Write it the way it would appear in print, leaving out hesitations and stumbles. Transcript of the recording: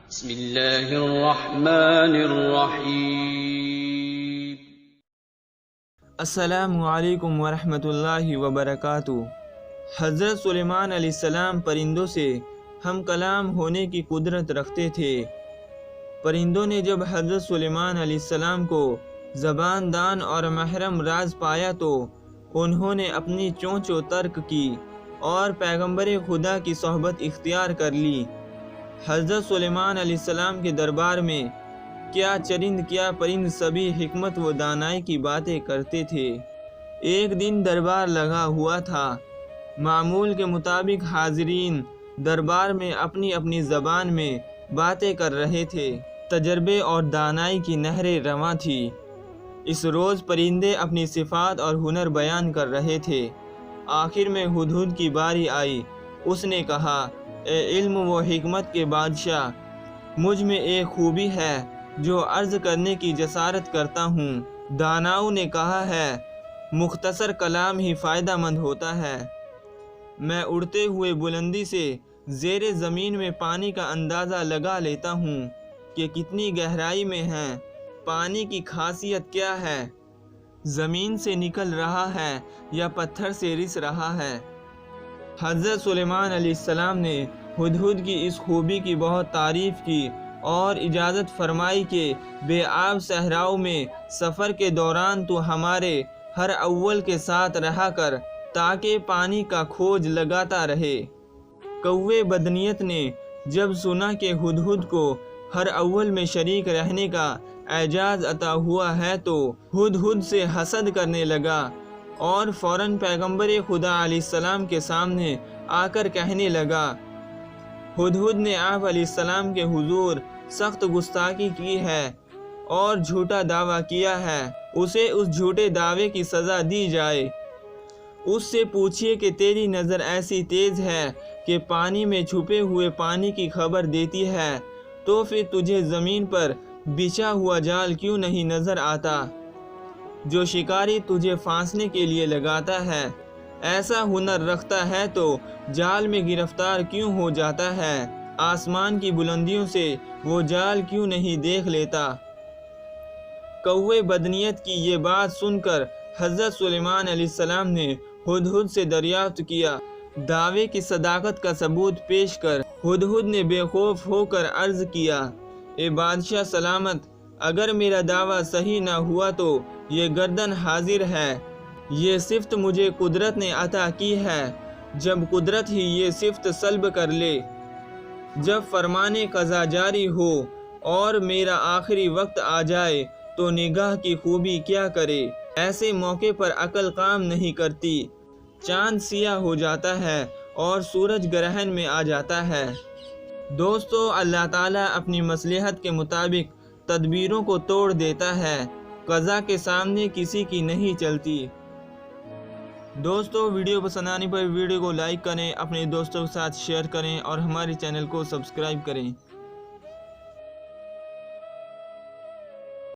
بسم اللہ الرحمن الرحیم۔ السلام علیکم ورحمۃ اللہ وبرکاتہ۔ حضرت سلیمان علیہ السلام پرندوں سے ہم کلام ہونے کی قدرت رکھتے تھے۔ پرندوں نے جب حضرت سلیمان علیہ السلام کو زبان دان اور محرم راز پایا تو انہوں نے اپنی چونچ و ترک کی اور پیغمبر خدا کی صحبت اختیار کر لی۔ حضرت سلیمان علیہ السلام کے دربار میں کیا چرند کیا پرند سبھی حکمت و دانائی کی باتیں کرتے تھے۔ ایک دن دربار لگا ہوا تھا۔ معمول کے مطابق حاضرین دربار میں اپنی اپنی زبان میں باتیں کر رہے تھے۔ تجربے اور دانائی کی نہریں رواں تھی۔ اس روز پرندے اپنی صفات اور ہنر بیان کر رہے تھے۔ آخر میں ہدہد کی باری آئی۔ اس نے کہا، اے علم و حکمت کے بادشاہ، مجھ میں ایک خوبی ہے جو عرض کرنے کی جسارت کرتا ہوں۔ داناؤں نے کہا ہے، مختصر کلام ہی فائدہ مند ہوتا ہے۔ میں اڑتے ہوئے بلندی سے زیر زمین میں پانی کا اندازہ لگا لیتا ہوں کہ کتنی گہرائی میں ہے۔ پانی کی خاصیت کیا ہے؟ زمین سے نکل رہا ہے یا پتھر سے رس رہا ہے؟ حضرت سلیمان علیہ السلام نے ہدہد کی اس خوبی کی بہت تعریف کی اور اجازت فرمائی کہ بے آب صحراؤں میں سفر کے دوران تو ہمارے ہر اول کے ساتھ رہا کر تاکہ پانی کا کھوج لگاتا رہے۔ کوے بدنیت نے جب سنا کہ ہدہد کو ہر اول میں شریک رہنے کا اعزاز عطا ہوا ہے تو ہدہد سے حسد کرنے لگا اور فوراً پیغمبر خدا علیہ السلام کے سامنے آ کر کہنے لگا۔ ہدہد نے آپ علیہ السلام کے حضور سخت گستاخی کی ہے اور جھوٹا دعویٰ کیا ہے۔ اسے اس جھوٹے دعوے کی سزا دی جائے۔ اس سے پوچھئے کہ تیری نظر ایسی تیز ہے کہ پانی میں چھپے ہوئے پانی کی خبر دیتی ہے، تو پھر تجھے زمین پر بچھا ہوا جال کیوں نہیں نظر آتا جو شکاری تجھے پھانسنے کے لیے لگاتا ہے؟ ایسا ہنر رکھتا ہے تو جال میں گرفتار کیوں ہو جاتا ہے؟ آسمان کی بلندیوں سے وہ جال کیوں نہیں دیکھ لیتا؟ کوے بدنیت کی یہ بات سن کر حضرت سلیمان علیہ السلام نے ہدہد سے دریافت کیا۔ دعوے کی صداقت کا ثبوت پیش کر ہدہد نے بے خوف ہو کر عرض کیا، اے بادشاہ سلامت، اگر میرا دعویٰ صحیح نہ ہوا تو یہ گردن حاضر ہے۔ یہ صفت مجھے قدرت نے عطا کی ہے۔ جب قدرت ہی یہ صفت سلب کر لے، جب فرمانے قضا جاری ہو اور میرا آخری وقت آ جائے تو نگاہ کی خوبی کیا کرے؟ ایسے موقع پر عقل کام نہیں کرتی۔ چاند سیاہ ہو جاتا ہے اور سورج گرہن میں آ جاتا ہے۔ دوستو، اللہ تعالیٰ اپنی مصلحت کے مطابق تدبیروں کو توڑ دیتا ہے۔ قضا کے سامنے کسی کی نہیں چلتی۔ دوستو، ویڈیو پسند آنے پر ویڈیو کو لائک کریں، اپنے دوستوں کے ساتھ شیئر کریں اور ہمارے چینل کو سبسکرائب کریں۔